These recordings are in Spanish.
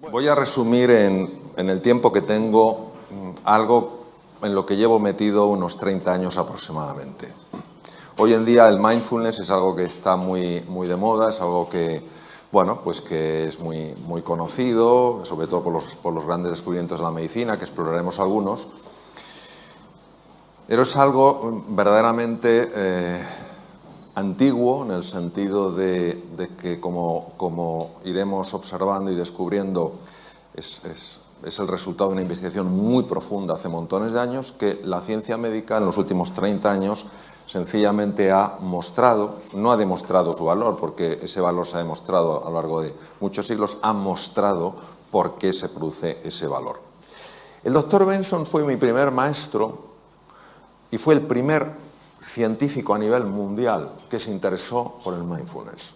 Voy a resumir en el tiempo que tengo algo en lo que llevo metido unos 30 años aproximadamente. Hoy en día el mindfulness es algo que está muy de moda, es algo que, bueno, pues que es muy conocido, sobre todo por los grandes descubrimientos de la medicina, que exploraremos algunos. Pero es algo verdaderamente antiguo, en el sentido de que, como iremos observando y descubriendo, es el resultado de una investigación muy profunda hace montones de años, que la ciencia médica en los últimos 30 años sencillamente ha mostrado, no ha demostrado su valor, porque ese valor se ha demostrado a lo largo de muchos siglos, ha mostrado por qué se produce ese valor. El doctor Benson fue mi primer maestro y fue el primer científico a nivel mundial que se interesó por el mindfulness.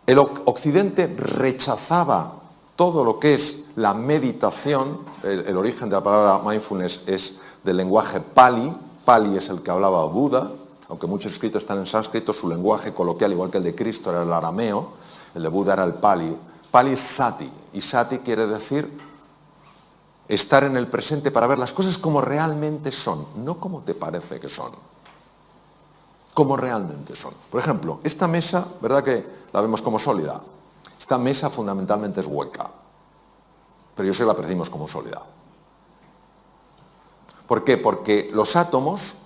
El Occidente rechazaba todo lo que es la meditación. El origen de la palabra mindfulness es del lenguaje Pali. Pali es el que hablaba Buda, aunque muchos escritos están en sánscrito, su lenguaje coloquial, igual que el de Cristo, era el arameo, el de Buda era el Pali. Pali es Sati, y Sati quiere decir estar en el presente para ver las cosas como realmente son, no como te parece que son, como realmente son. Por ejemplo, esta mesa, ¿verdad que la vemos como sólida? Esta mesa fundamentalmente es hueca, pero yo sé que la percibimos como sólida. ¿Por qué? Porque los átomos,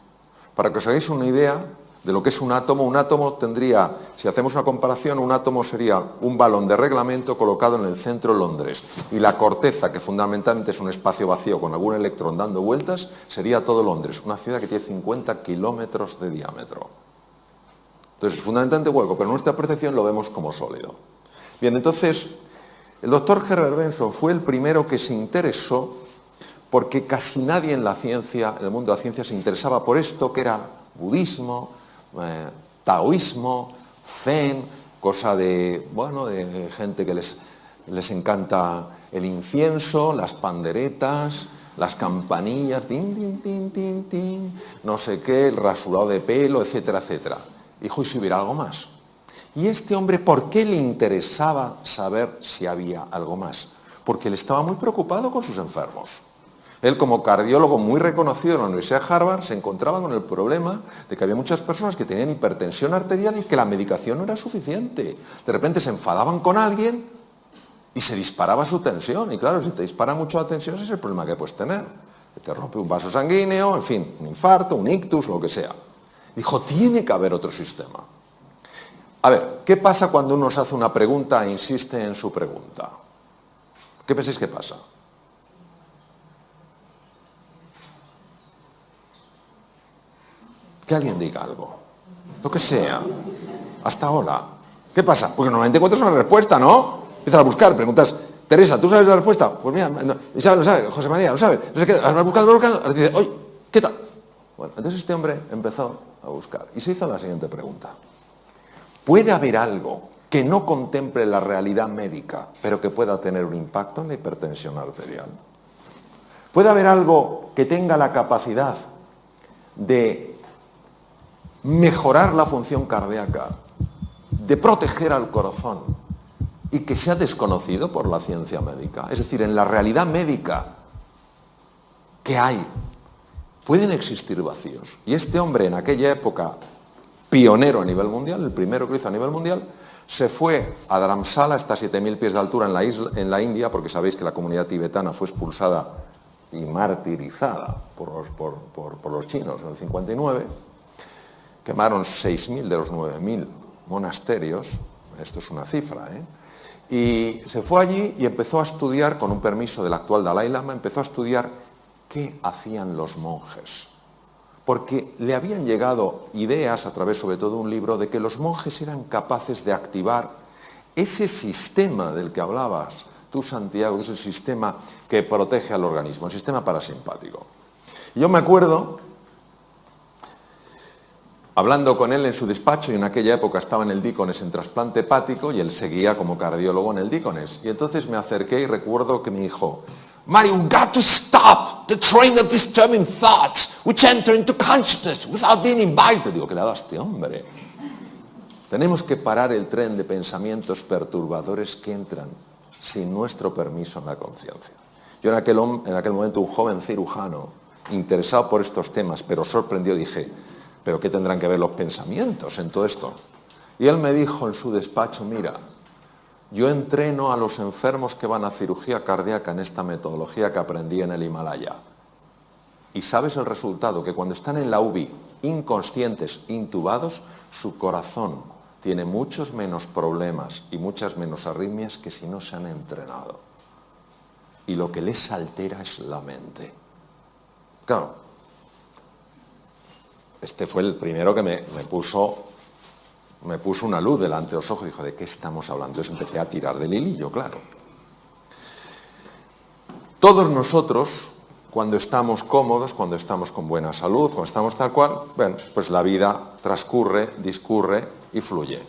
para que os hagáis una idea de lo que es un átomo tendría, si hacemos una comparación, un átomo sería un balón de reglamento colocado en el centro de Londres, y la corteza, que fundamentalmente es un espacio vacío con algún electrón dando vueltas, sería todo Londres, una ciudad que tiene 50 kilómetros de diámetro. Entonces, es fundamentalmente hueco, pero en nuestra percepción lo vemos como sólido. Bien, entonces, el doctor Herbert Benson fue el primero que se interesó, porque casi nadie en la ciencia, en el mundo de la ciencia, se interesaba por esto, que era budismo, taoísmo, zen, cosa de, bueno, de gente que les encanta el incienso, las panderetas, las campanillas, tin, tin, tin, tin, tin, no sé qué, el rasurado de pelo, etcétera, etcétera. Dijo, ¿y si hubiera algo más? Y este hombre, ¿por qué le interesaba saber si había algo más? Porque él estaba muy preocupado con sus enfermos. Él, como cardiólogo muy reconocido en la Universidad de Harvard, se encontraba con el problema de que había muchas personas que tenían hipertensión arterial y que la medicación no era suficiente. De repente se enfadaban con alguien y se disparaba su tensión. Y claro, si te dispara mucho la tensión, ese es el problema que puedes tener. Que te rompe un vaso sanguíneo, en fin, un infarto, un ictus, lo que sea. Dijo, tiene que haber otro sistema. A ver, ¿qué pasa cuando uno se hace una pregunta e insiste en su pregunta? ¿Qué pensáis que pasa? Que alguien diga algo, lo que sea, hasta ahora. ¿Qué pasa? Porque normalmente encuentras una respuesta, ¿no? Empiezas a buscar, preguntas, Teresa, ¿tú sabes la respuesta? Pues mira, no, Isabel lo sabe, José María lo sabe, no sé qué, vas buscando, ahora dice, oye, ¿qué tal? Bueno, entonces este hombre empezó a buscar y se hizo la siguiente pregunta. ¿Puede haber algo que no contemple la realidad médica, pero que pueda tener un impacto en la hipertensión arterial? ¿Puede haber algo que tenga la capacidad de mejorar la función cardíaca, de proteger al corazón y que sea desconocido por la ciencia médica? Es decir, en la realidad médica que hay, pueden existir vacíos. Y este hombre, en aquella época, pionero a nivel mundial, el primero que lo hizo a nivel mundial, se fue a Dharamsala, hasta 7.000 pies de altura en la India, porque sabéis que la comunidad tibetana fue expulsada y martirizada por los chinos en el 59, quemaron 6.000 de los 9.000 monasterios, esto es una cifra, y se fue allí y empezó a estudiar, con un permiso del actual Dalai Lama, empezó a estudiar qué hacían los monjes. Porque le habían llegado ideas, a través sobre todo de un libro, de que los monjes eran capaces de activar ese sistema del que hablabas tú, Santiago, que es el sistema que protege al organismo, el sistema parasimpático. Y yo me acuerdo, hablando con él en su despacho, y en aquella época estaba en el Dícones en trasplante hepático, y él seguía como cardiólogo en el Dícones. Y entonces me acerqué y recuerdo que me dijo, Mario, you've got to stop the train of disturbing thoughts which enter into consciousness without being invited. Digo, ¿qué le ha dado a este hombre? Tenemos que parar el tren de pensamientos perturbadores que entran sin nuestro permiso en la conciencia. Yo en aquel momento, un joven cirujano, interesado por estos temas, pero sorprendido, dije, ¿pero qué tendrán que ver los pensamientos en todo esto? Y él me dijo en su despacho, mira, yo entreno a los enfermos que van a cirugía cardíaca en esta metodología que aprendí en el Himalaya. Y sabes el resultado, que cuando están en la UBI, inconscientes, intubados, su corazón tiene muchos menos problemas y muchas menos arritmias que si no se han entrenado. Y lo que les altera es la mente. Claro, este fue el primero que me puso una luz delante de los ojos y dijo, ¿de qué estamos hablando? Entonces empecé a tirar del hilillo, claro. Todos nosotros, cuando estamos cómodos, cuando estamos con buena salud, cuando estamos tal cual, bueno, pues la vida transcurre, discurre y fluye.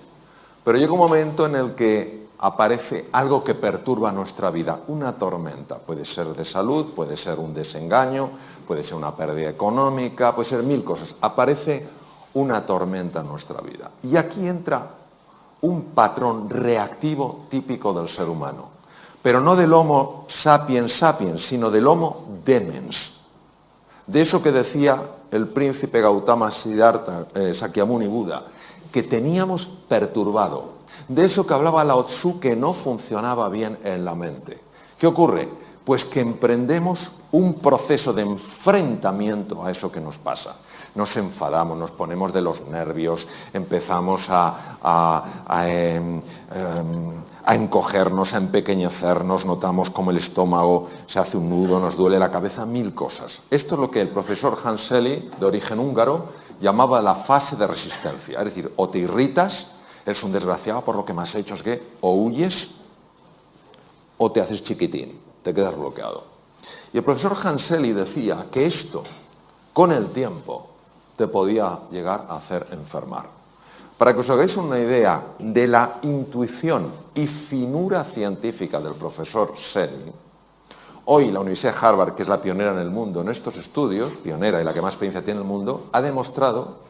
Pero llega un momento en el que aparece algo que perturba nuestra vida, una tormenta. Puede ser de salud, puede ser un desengaño, puede ser una pérdida económica, puede ser mil cosas. Aparece una tormenta en nuestra vida. Y aquí entra un patrón reactivo típico del ser humano, pero no del Homo sapiens sapiens, sino del Homo demens. De eso que decía el príncipe Gautama Siddhartha Sakyamuni Buda, que teníamos perturbado. De eso que hablaba Lao Tzu, que no funcionaba bien en la mente. ¿Qué ocurre? Pues que emprendemos un proceso de enfrentamiento a eso que nos pasa. Nos enfadamos, nos ponemos de los nervios, empezamos a encogernos, a empequeñecernos, notamos como el estómago se hace un nudo, nos duele la cabeza, mil cosas. Esto es lo que el profesor Hans Selye, de origen húngaro, llamaba la fase de resistencia. Es decir, o te irritas, eres un desgraciado por lo que me has hecho, es que o huyes o te haces chiquitín, te quedas bloqueado. Y el profesor Hans Selye decía que esto, con el tiempo, te podía llegar a hacer enfermar. Para que os hagáis una idea de la intuición y finura científica del profesor Selye, hoy la Universidad de Harvard, que es la pionera en el mundo en estos estudios, pionera y la que más experiencia tiene en el mundo, ha demostrado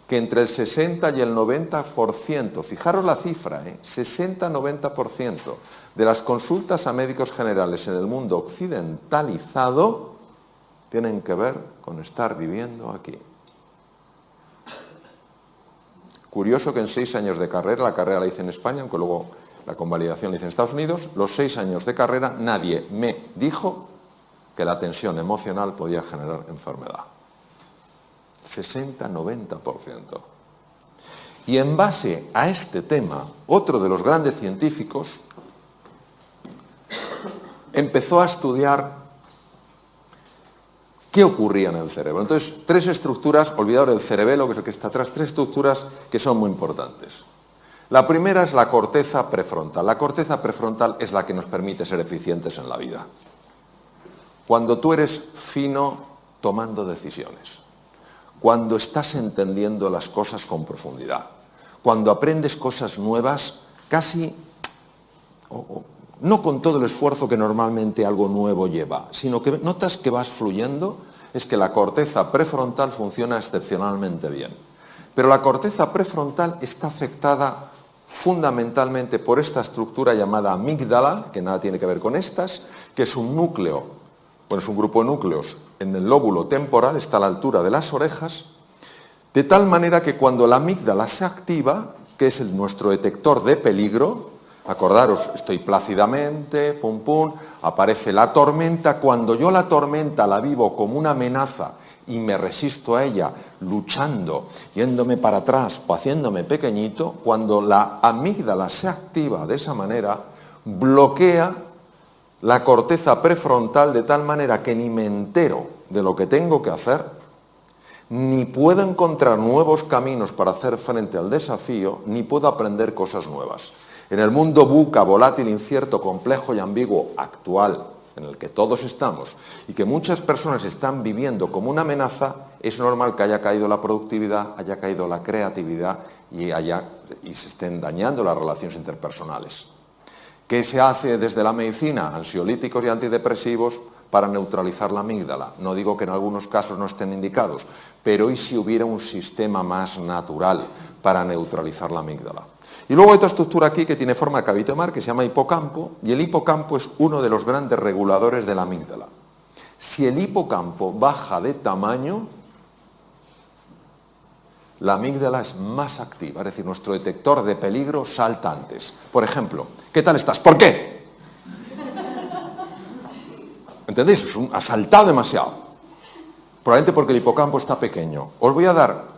que entre el 60 y el 90%, fijaros la cifra, 60-90% de las consultas a médicos generales en el mundo occidentalizado tienen que ver con estar viviendo aquí. Curioso que en 6 años de carrera, la carrera la hice en España, aunque luego la convalidación la hice en Estados Unidos, los 6 años de carrera nadie me dijo que la tensión emocional podía generar enfermedad. 60-90%. Y en base a este tema, otro de los grandes científicos empezó a estudiar qué ocurría en el cerebro. Entonces, 3 estructuras, olvidaos del cerebelo, que es el que está atrás, 3 estructuras que son muy importantes. La primera es la corteza prefrontal. La corteza prefrontal es la que nos permite ser eficientes en la vida. Cuando tú eres fino tomando decisiones, cuando estás entendiendo las cosas con profundidad, cuando aprendes cosas nuevas, casi, no con todo el esfuerzo que normalmente algo nuevo lleva, sino que notas que vas fluyendo, es que la corteza prefrontal funciona excepcionalmente bien. Pero la corteza prefrontal está afectada fundamentalmente por esta estructura llamada amígdala, que nada tiene que ver con estas, que es un núcleo, bueno, es un grupo de núcleos en el lóbulo temporal, está a la altura de las orejas, de tal manera que cuando la amígdala se activa, que es nuestro detector de peligro, acordaros, estoy plácidamente, pum pum, aparece la tormenta, cuando yo la tormenta la vivo como una amenaza y me resisto a ella, luchando, yéndome para atrás o haciéndome pequeñito, cuando la amígdala se activa de esa manera, bloquea la corteza prefrontal de tal manera que ni me entero de lo que tengo que hacer, ni puedo encontrar nuevos caminos para hacer frente al desafío, ni puedo aprender cosas nuevas. En el mundo VUCA, volátil, incierto, complejo y ambiguo actual, en el que todos estamos, y que muchas personas están viviendo como una amenaza, es normal que haya caído la productividad, haya caído la creatividad y se estén dañando las relaciones interpersonales. ¿Qué se hace desde la medicina? Ansiolíticos y antidepresivos para neutralizar la amígdala. No digo que en algunos casos no estén indicados, pero ¿y si hubiera un sistema más natural para neutralizar la amígdala. Y luego hay otra estructura aquí que tiene forma de cabito de mar, que se llama hipocampo, y el hipocampo es uno de los grandes reguladores de la amígdala. Si el hipocampo baja de tamaño, la amígdala es más activa, es decir, nuestro detector de peligro salta antes. Por ejemplo, ¿qué tal estás? ¿Por qué? ¿Entendéis? Ha saltado demasiado. Probablemente porque el hipocampo está pequeño. Os voy a dar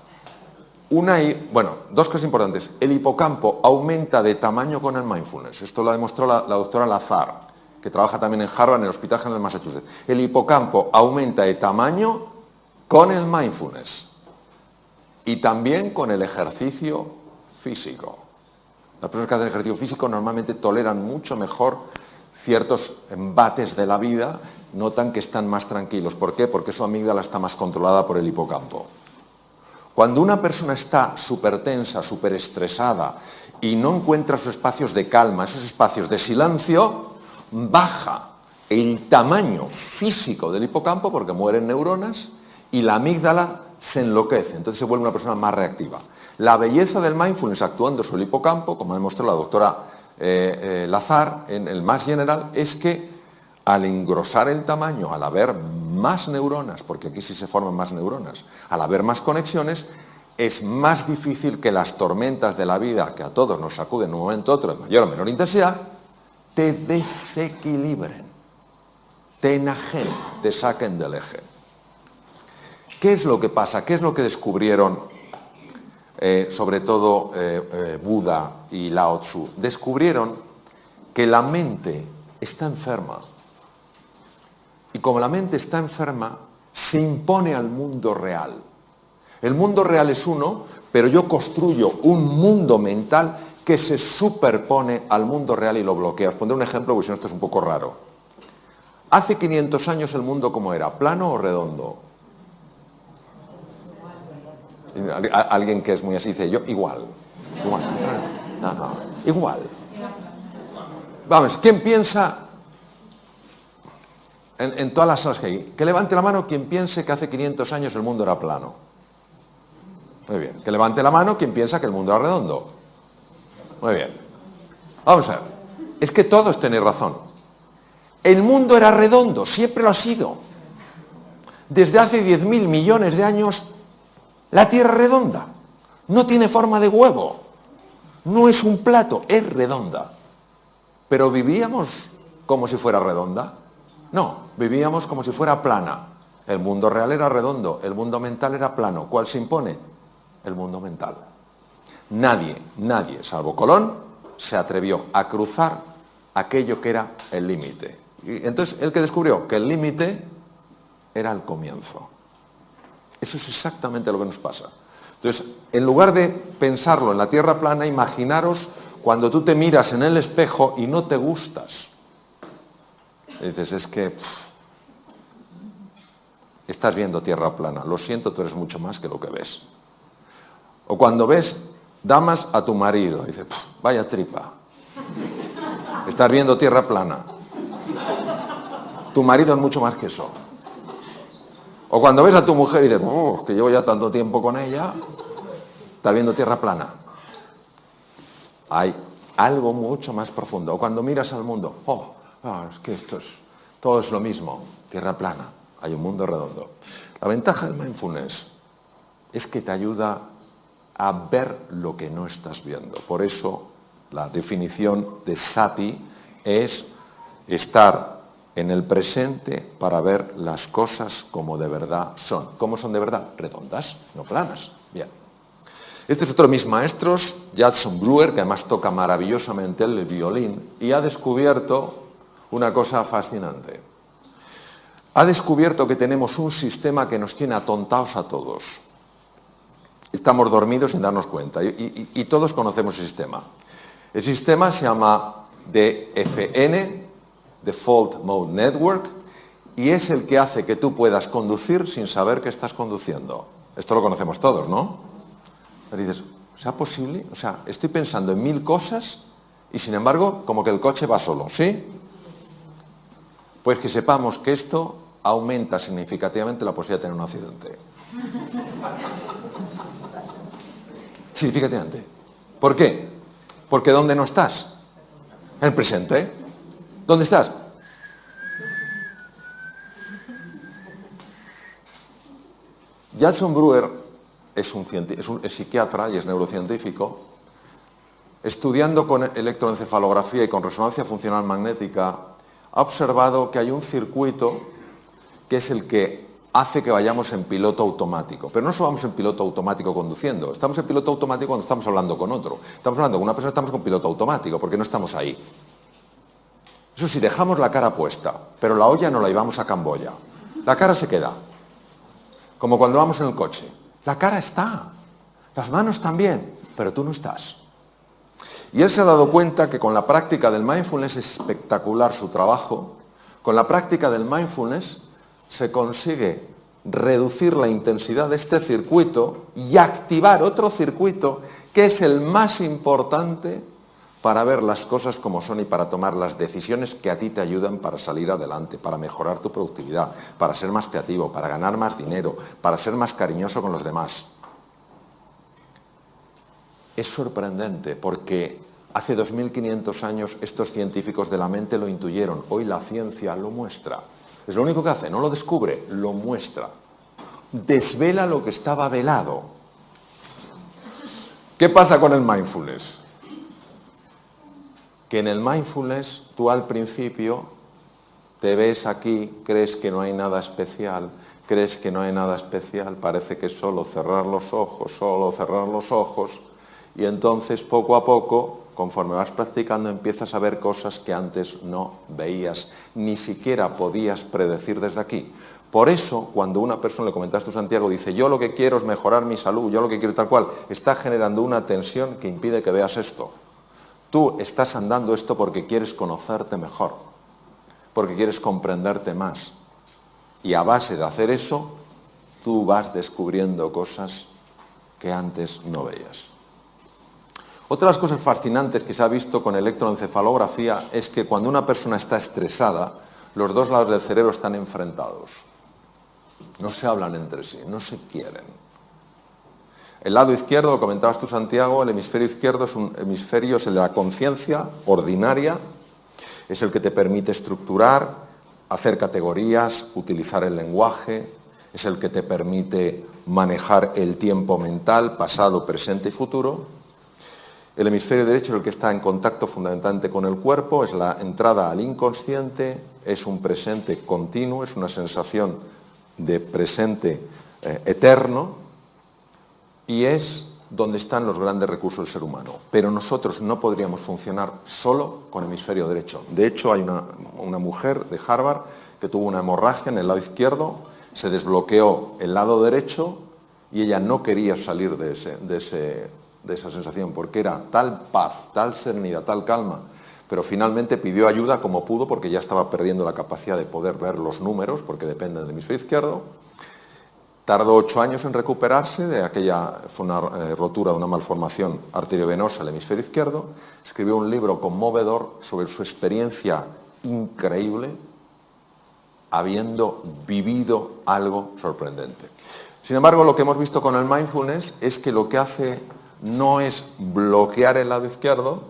dos cosas importantes. El hipocampo aumenta de tamaño con el mindfulness. Esto lo ha demostrado la doctora Lazar, que trabaja también en Harvard, en el Hospital General de Massachusetts. El hipocampo aumenta de tamaño con el mindfulness y también con el ejercicio físico. Las personas que hacen ejercicio físico normalmente toleran mucho mejor ciertos embates de la vida, notan que están más tranquilos. ¿Por qué? Porque su amígdala está más controlada por el hipocampo. Cuando una persona está súper tensa, súper estresada y no encuentra sus espacios de calma, esos espacios de silencio, baja el tamaño físico del hipocampo porque mueren neuronas y la amígdala se enloquece, entonces se vuelve una persona más reactiva. La belleza del mindfulness actuando sobre el hipocampo, como ha demostrado la doctora Lazar, en el más general, es que al engrosar el tamaño, al haber más neuronas, porque aquí sí se forman más neuronas, al haber más conexiones, es más difícil que las tormentas de la vida, que a todos nos sacuden en un momento u otro, de mayor o menor intensidad, te desequilibren, te enajenen, te saquen del eje. ¿Qué es lo que pasa? ¿Qué es lo que descubrieron sobre todo Buda y Lao Tzu? Descubrieron que la mente está enferma. Y como la mente está enferma, se impone al mundo real. El mundo real es uno, pero yo construyo un mundo mental que se superpone al mundo real y lo bloquea. Os pondré un ejemplo, porque si no esto es un poco raro. Hace 500 años el mundo ¿cómo era? ¿Plano o redondo? Alguien que es muy así dice, yo igual. No, igual. Vamos, ¿quién piensa en todas las salas que hay? Que levante la mano quien piense que hace 500 años el mundo era plano. Muy bien. Que levante la mano quien piensa que el mundo era redondo. Muy bien. Vamos a ver. Es que todos tenéis razón. El mundo era redondo, siempre lo ha sido. Desde hace 10.000 millones de años, la Tierra es redonda. No tiene forma de huevo. No es un plato, es redonda. Pero vivíamos como si fuera redonda. No, vivíamos como si fuera plana. El mundo real era redondo, el mundo mental era plano. ¿Cuál se impone? El mundo mental. Nadie, salvo Colón, se atrevió a cruzar aquello que era el límite. Y entonces, ¿el que descubrió? Que el límite era el comienzo. Eso es exactamente lo que nos pasa. Entonces, en lugar de pensarlo en la tierra plana, imaginaros cuando tú te miras en el espejo y no te gustas. Y dices, es que estás viendo tierra plana. Lo siento, tú eres mucho más que lo que ves. O cuando ves damas a tu marido, y dices, vaya tripa. Estás viendo tierra plana. Tu marido es mucho más que eso. O cuando ves a tu mujer y dices, que llevo ya tanto tiempo con ella, estás viendo tierra plana. Hay algo mucho más profundo. O cuando miras al mundo, es que todo es lo mismo, tierra plana, hay un mundo redondo. La ventaja del mindfulness es que te ayuda a ver lo que no estás viendo. Por eso la definición de sati es estar en el presente para ver las cosas como de verdad son. ¿Cómo son de verdad? Redondas, no planas. Bien. Este es otro de mis maestros, Judson Brewer, que además toca maravillosamente el violín, y ha descubierto una cosa fascinante. Ha descubierto que tenemos un sistema que nos tiene atontados a todos. Estamos dormidos sin darnos cuenta, y todos conocemos el sistema. El sistema se llama DFN, Default Mode Network, y es el que hace que tú puedas conducir sin saber que estás conduciendo. Esto lo conocemos todos, ¿no? Pero dices, ¿será posible? O sea, estoy pensando en 1000 cosas y sin embargo, como que el coche va solo, ¿sí? Pues que sepamos que esto aumenta significativamente la posibilidad de tener un accidente. significativamente. ¿Por qué? Porque ¿dónde no estás? En el presente. ¿Dónde estás? Jason Brewer es psiquiatra y es neurocientífico. Estudiando con electroencefalografía y con resonancia funcional magnética, ha observado que hay un circuito que es el que hace que vayamos en piloto automático. Pero no solo vamos en piloto automático conduciendo, estamos en piloto automático cuando estamos hablando con otro. Estamos hablando con una persona, estamos con piloto automático, porque no estamos ahí. Eso sí, dejamos la cara puesta, pero la olla no la llevamos a Camboya. La cara se queda. Como cuando vamos en el coche. La cara está, las manos también, pero tú no estás. Y él se ha dado cuenta que con la práctica del mindfulness es espectacular su trabajo. Con la práctica del mindfulness se consigue reducir la intensidad de este circuito y activar otro circuito que es el más importante para ver las cosas como son y para tomar las decisiones que a ti te ayudan para salir adelante, para mejorar tu productividad, para ser más creativo, para ganar más dinero, para ser más cariñoso con los demás. Es sorprendente porque hace 2500 años estos científicos de la mente lo intuyeron. Hoy la ciencia lo muestra. Es lo único que hace, no lo descubre, lo muestra. Desvela lo que estaba velado. ¿Qué pasa con el mindfulness? Que en el mindfulness tú al principio te ves aquí, crees que no hay nada especial, parece que es solo cerrar los ojos, y entonces poco a poco, conforme vas practicando, empiezas a ver cosas que antes no veías, ni siquiera podías predecir desde aquí. Por eso, cuando una persona, le comentaste tú, Santiago, dice, yo lo que quiero es mejorar mi salud, yo lo que quiero tal cual, está generando una tensión que impide que veas esto. Tú estás andando esto porque quieres conocerte mejor, porque quieres comprenderte más. Y a base de hacer eso, tú vas descubriendo cosas que antes no veías. Otra de las cosas fascinantes que se ha visto con electroencefalografía es que cuando una persona está estresada, los dos lados del cerebro están enfrentados. No se hablan entre sí, no se quieren. El lado izquierdo, lo comentabas tú, Santiago, el hemisferio izquierdo es un hemisferio, es el de la conciencia ordinaria, es el que te permite estructurar, hacer categorías, utilizar el lenguaje, es el que te permite manejar el tiempo mental, pasado, presente y futuro. El hemisferio derecho es el que está en contacto fundamentalmente con el cuerpo, es la entrada al inconsciente, es un presente continuo, es una sensación de presente eterno, y es donde están los grandes recursos del ser humano. Pero nosotros no podríamos funcionar solo con el hemisferio derecho. De hecho, hay una mujer de Harvard que tuvo una hemorragia en el lado izquierdo, se desbloqueó el lado derecho y ella no quería salir de esa sensación, porque era tal paz, tal serenidad, tal calma, pero finalmente pidió ayuda como pudo porque ya estaba perdiendo la capacidad de poder ver los números, porque depende del hemisferio izquierdo. Tardó 8 años en recuperarse de aquella, fue una rotura de una malformación arteriovenosa al hemisferio izquierdo. Escribió un libro conmovedor sobre su experiencia increíble, habiendo vivido algo sorprendente. Sin embargo, lo que hemos visto con el mindfulness es que lo que hace no es bloquear el lado izquierdo,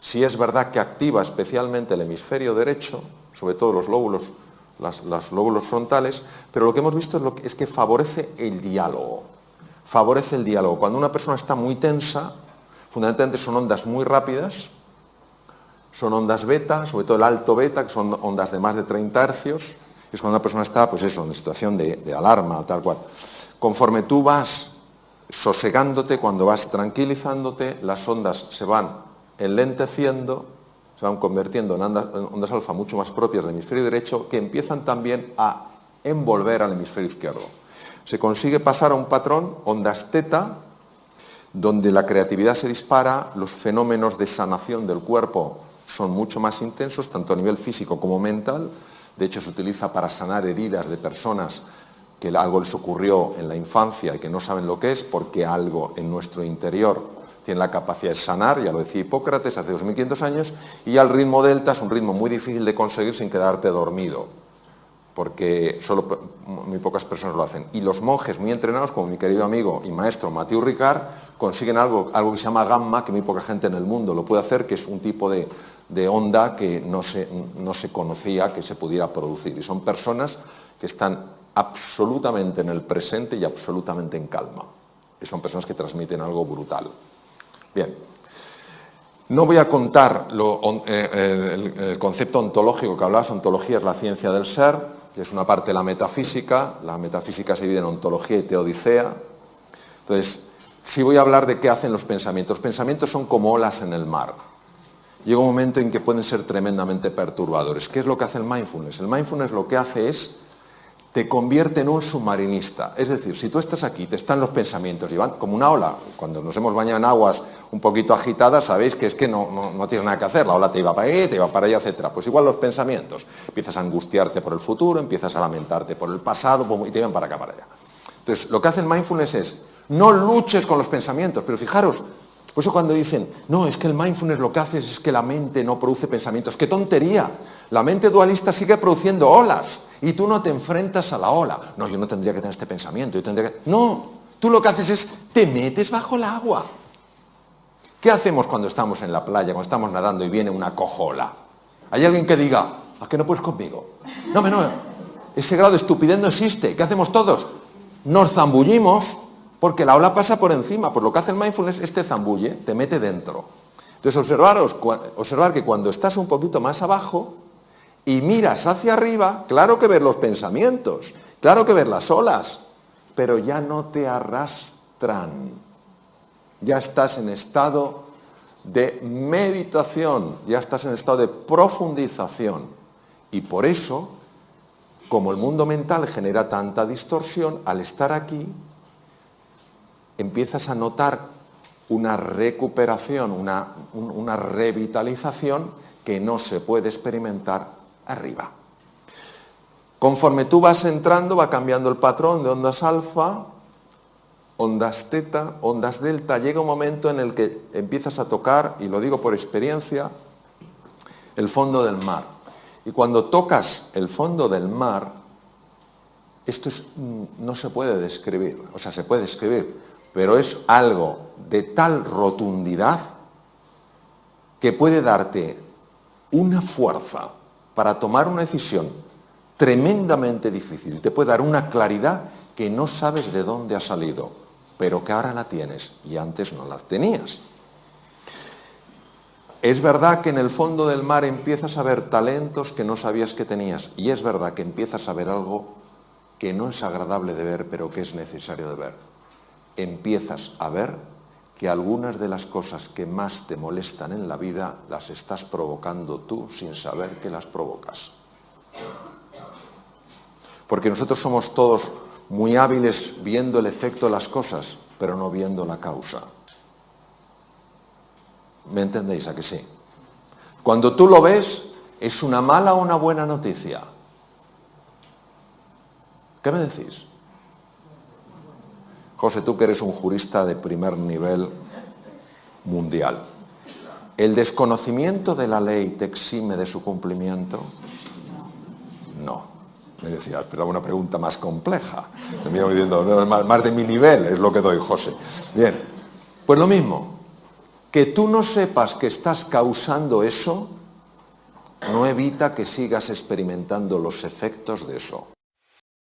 sí es verdad que activa especialmente el hemisferio derecho, sobre todo los lóbulos, los lóbulos frontales, pero lo que hemos visto es que favorece el diálogo. Favorece el diálogo. Cuando una persona está muy tensa, fundamentalmente son ondas muy rápidas, son ondas beta, sobre todo el alto beta, que son ondas de más de 30 hercios, es cuando una persona está, pues eso, en situación de alarma, tal cual. Conforme tú vas sosegándote, cuando vas tranquilizándote, las ondas se van enlenteciendo, se van convirtiendo en ondas alfa mucho más propias del hemisferio derecho, que empiezan también a envolver al hemisferio izquierdo. Se consigue pasar a un patrón, ondas teta, donde la creatividad se dispara, los fenómenos de sanación del cuerpo son mucho más intensos, tanto a nivel físico como mental. De hecho, se utiliza para sanar heridas de personas que algo les ocurrió en la infancia y que no saben lo que es, porque algo en nuestro interior tiene la capacidad de sanar, ya lo decía Hipócrates hace 2500 años, y ya el ritmo delta es un ritmo muy difícil de conseguir sin quedarte dormido, porque solo muy pocas personas lo hacen. Y los monjes muy entrenados, como mi querido amigo y maestro Mathieu Ricard, consiguen algo que se llama gamma, que muy poca gente en el mundo lo puede hacer, que es un tipo de onda que no se conocía que se pudiera producir. Y son personas que están absolutamente en el presente y absolutamente en calma. Y son personas que transmiten algo brutal. Bien. No voy a contar el concepto ontológico que hablabas. Ontología es la ciencia del ser, que es una parte de la metafísica. La metafísica se divide en ontología y teodicea. Entonces, sí voy a hablar de qué hacen los pensamientos. Los pensamientos son como olas en el mar. Llega un momento en que pueden ser tremendamente perturbadores. ¿Qué es lo que hace el mindfulness? El mindfulness lo que hace es te convierte en un submarinista. Es decir, si tú estás aquí, te están los pensamientos y van como una ola. Cuando nos hemos bañado en aguas un poquito agitadas, sabéis que es que no tienes nada que hacer. La ola te iba para ahí, te iba para allá, etc. Pues igual los pensamientos. Empiezas a angustiarte por el futuro, empiezas a lamentarte por el pasado y te van para acá, para allá. Entonces, lo que hace el mindfulness es, no luches con los pensamientos. Pero fijaros, por eso cuando dicen, no, es que el mindfulness lo que hace es que la mente no produce pensamientos. ¡Qué tontería! La mente dualista sigue produciendo olas y tú no te enfrentas a la ola. No, yo no tendría que tener este pensamiento, yo tendría que... No, tú lo que haces es, te metes bajo el agua. ¿Qué hacemos cuando estamos en la playa, cuando estamos nadando y viene una cojola? ¿Hay alguien que diga, ¿a qué no puedes conmigo? No, ese grado de estupidez no existe. ¿Qué hacemos todos? Nos zambullimos porque la ola pasa por encima. Pues lo que hace el mindfulness es te zambulle, te mete dentro. Entonces observar que cuando estás un poquito más abajo y miras hacia arriba, claro que ves los pensamientos, claro que ves las olas, pero ya no te arrastran. Ya estás en estado de meditación, ya estás en estado de profundización. Y por eso, como el mundo mental genera tanta distorsión, al estar aquí, empiezas a notar una recuperación, una revitalización que no se puede experimentar arriba. Conforme tú vas entrando, va cambiando el patrón de ondas alfa, ondas teta, ondas delta. Llega un momento en el que empiezas a tocar, y lo digo por experiencia, el fondo del mar. Y cuando tocas el fondo del mar, esto no se puede describir, o sea, se puede describir, pero es algo de tal rotundidad que puede darte una fuerza para tomar una decisión tremendamente difícil. Te puede dar una claridad que no sabes de dónde ha salido, pero que ahora la tienes y antes no la tenías. Es verdad que en el fondo del mar empiezas a ver talentos que no sabías que tenías, y es verdad que empiezas a ver algo que no es agradable de ver, pero que es necesario de ver. Empiezas a ver que algunas de las cosas que más te molestan en la vida las estás provocando tú sin saber que las provocas. Porque nosotros somos todos muy hábiles viendo el efecto de las cosas, pero no viendo la causa. ¿Me entendéis a que sí? Cuando tú lo ves, ¿es una mala o una buena noticia? ¿Qué me decís? José, tú que eres un jurista de primer nivel mundial, ¿el desconocimiento de la ley te exime de su cumplimiento? No. Me decía, esperaba una pregunta más compleja. Me miro diciendo, más de mi nivel es lo que doy, José. Bien, pues lo mismo. Que tú no sepas que estás causando eso no evita que sigas experimentando los efectos de eso.